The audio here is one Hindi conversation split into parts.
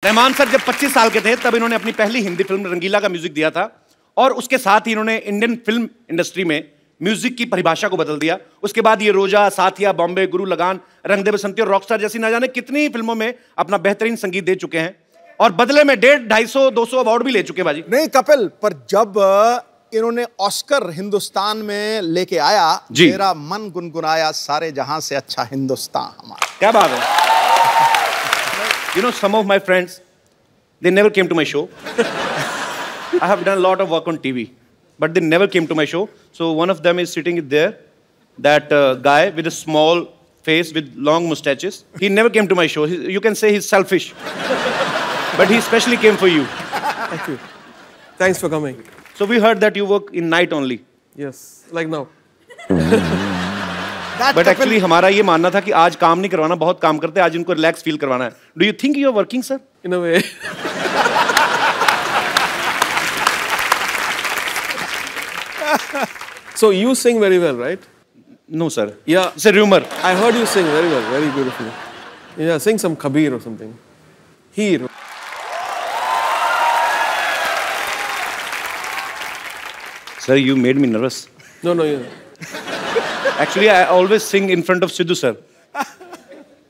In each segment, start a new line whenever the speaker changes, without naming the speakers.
रहमान सर जब 25 साल के थे तब इन्होंने अपनी पहली हिंदी फिल्म रंगीला का म्यूजिक दिया था और उसके साथ ही इन्होंने इंडियन फिल्म इंडस्ट्री में म्यूजिक की परिभाषा को बदल दिया। उसके बाद ये रोजा, साथिया, बॉम्बे, गुरु लगान, रंग दे बसंती और रॉकस्टार जैसी ना जाने कितनी फिल्मों में अपना बेहतरीन संगीत दे चुके हैं और बदले में 150, 250, 200 अवार्ड भी ले चुके बाजी।
नहीं कपिल, पर जब इन्होंने ऑस्कर हिंदुस्तान में लेके आया, मेरा मन गुनगुनाया, सारे जहां से अच्छा हिंदुस्तान हमारा।
क्या बात है। You know, some of my friends, they never came to my show. I have done a lot of work on TV, but they never came to my show. So one of them is sitting there, that guy with a small face with long mustaches. He never came to my show. You can say he's selfish, but he especially came for you.
Thank you. Thanks for coming.
So we heard that you work in night only.
Yes, like now.
But actually हमारा ये मानना था कि आज काम नहीं करवाना, बहुत काम करते हैं, आज इनको रिलैक्स फील करवाना है। Do you think you are working sir?
In a way. So you sing very well, right?
No sir.
Yeah.
It's a rumor.
I heard you sing very well, very beautifully. Yeah, sing some Kabir or something. Here.
Sir, you made me nervous.
No, no, you.
Actually, I always sing in front of Sidhu sir.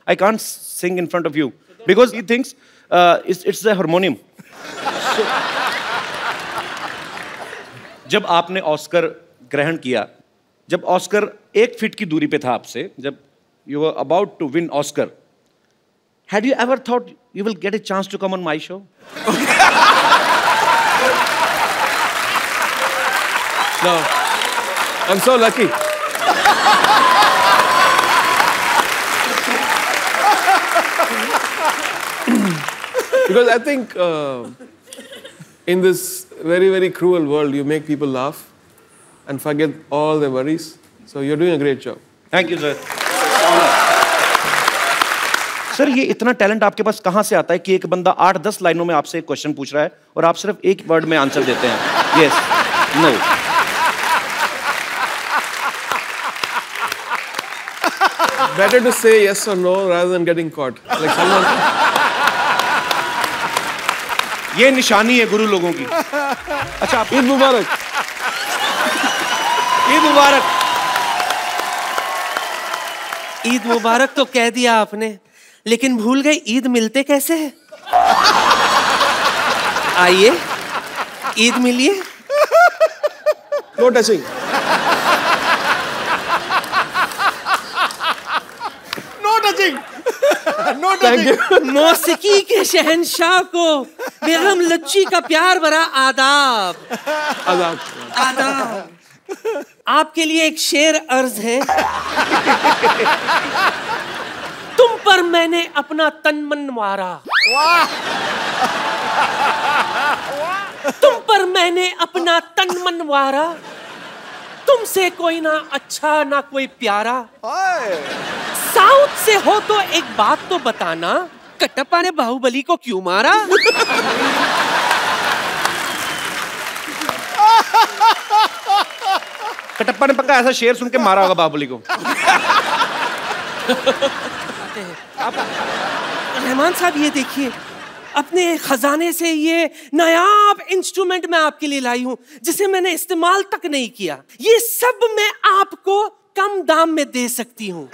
I can't sing in front of you because he thinks it's the harmonium. So, जब आपने ऑस्कर ग्रहण किया, जब ऑस्कर 1 फीट की दूरी पे था आपसे, जब you were about to win Oscar, had you ever thought you will get a chance to come on my show?
No, I'm so lucky. Because I think in this very, very cruel world, you make people laugh and forget all their worries. So you're doing a great job.
Thank you, sir. Sir, ये इतना टैलेंट आपके पास कहाँ से आता है कि एक बंदा 8-10 लाइनों में आपसे एक क्वेश्चन पूछ रहा है और आप सिर्फ एक वर्ड में आंसर देते हैं? Yes, no.
Better to say yes or no rather than getting caught. Like someone.
ये निशानी है गुरु लोगों की। अच्छा,
ईद मुबारक।
ईद मुबारक।
ईद मुबारक तो कह दिया आपने, लेकिन भूल गए ईद मिलते कैसे हैं? आइए, ईद मिलिए।
No touching.
No touching. No
Thank you.
मौसीकी के शहंशाह को बेगम लच्ची का प्यार भरा आदाब।
आदाब।
आदाब। आपके लिए एक शेर अर्ज है। तुम पर मैंने अपना तन मन मारा। तुम पर मैंने अपना तन मन मारा। तुमसे कोई ना अच्छा ना कोई प्यारा। साउथ से हो तो एक बात तो बताना, कटप्पा ने बाहुबली को क्यों मारा?
कटप्पा ने पक्का ऐसा शेर सुन के मारा होगा बाहुबली को।
रहमान साहब, ये देखिए, अपने खजाने से ये नायाब इंस्ट्रूमेंट मैं आपके लिए लाई हूं, जिसे मैंने इस्तेमाल तक नहीं किया। ये सब मैं आपको कम दाम में दे सकती हूं।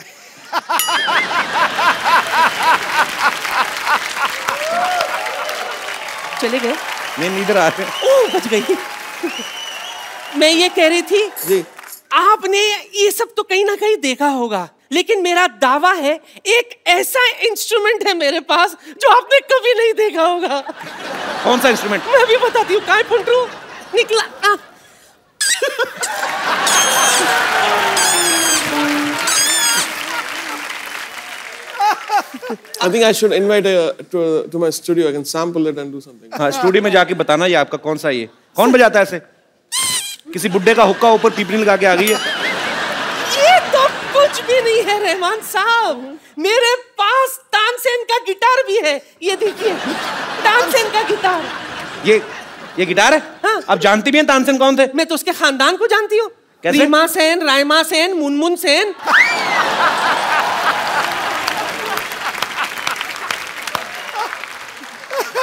चले गए?
नहीं, इधर आ रहे।
ओह, बच गई। मैं ये कह रही थी
जी,
आपने ये सब तो कहीं ना कहीं देखा होगा, लेकिन मेरा दावा है एक ऐसा इंस्ट्रूमेंट है मेरे पास जो आपने कभी नहीं देखा होगा।
कौन सा इंस्ट्रूमेंट?
मैं भी बताती हूँ। काय पुंटरू निकला।
I think I should invite to my studio. I can sample it and do something.
हाँ, स्टूडियो में जाके बताना ये आपका कौन सा ये। कौन बजाता है ऐसे? किसी बुड्ढे का हुक्का ऊपर पीपनी लगा के आ गई है।
ये तो कुछ भी नहीं है रहमान साहब, मेरे पास तानसेन का गिटार भी है। ये देखिए, तानसेन का गिटार।
ये गिटार है?
हाँ।
आप जानती भी हैं तानसेन कौन थे?
मैं तो उसके खानदान को जानती हूँ।
कैसे?
रीमा सेन, रायमा सेन, मुनमुन सेन।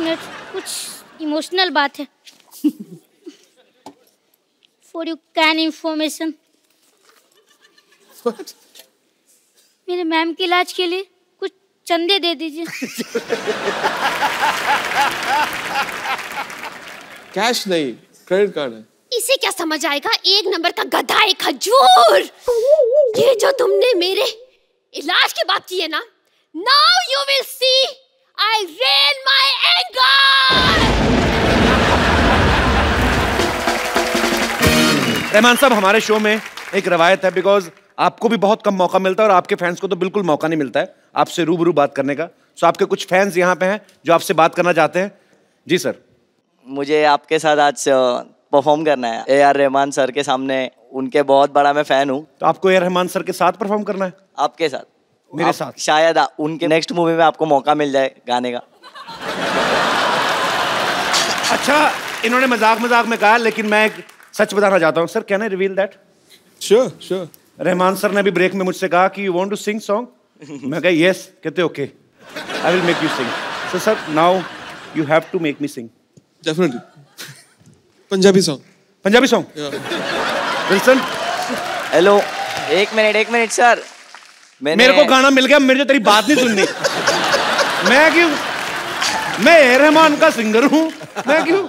मिनट, कुछ इमोशनल बात है। फॉर यू कैन इंफॉर्मेशन, मेरे मैम के इलाज के लिए कुछ चंदे दे दीजिए।
कैश नहीं, क्रेडिट कार्ड है।
इसे क्या समझ आएगा, एक नंबर का गधा, एक खजूर। ये जो तुमने मेरे इलाज की बात की है ना, now you will see I rain my anger.
Rahman साहब, हमारे शो में एक रवायत है, बिकॉज आपको भी बहुत कम मौका मिलता है और आपके फैंस को तो बिल्कुल मौका नहीं मिलता है आपसे रूबरू बात करने का। सो आपके कुछ फैंस यहाँ पे हैं जो आपसे बात करना चाहते हैं। जी सर। मुझे आपके साथ आज परफॉर्म करना है ए आर रहमान सर के सामने। उनके बहुत बड़ा मैं फैन हूँ। तो आपको ए आर रहमान सर के साथ परफॉर्म करना है? आपके साथ, मेरे साथ। शायद उनके नेक्स्ट मूवी में आपको मौका मिल जाए गाने का। अच्छा, इन्होंने मजाक मजाक में कहा, लेकिन मैं एक सच बताना चाहता हूँ। Sir, can I reveal that?
Sure sure.
Rahman sir ने अभी ब्रेक में मुझसे कहा कि you want to sing song. मैं कहा यस। कहते okay, I will make you sing. So sir, now you have to make me sing.
Definitely. Punjabi song. Punjabi song?
Wilson. Hello, एक मिनट सर, मेरे को गाना मिल गया, मेरे जो तेरी बात नहीं सुननी। मैं क्यों? मैं ए रहमान का सिंगर हूँ, मैं क्यों?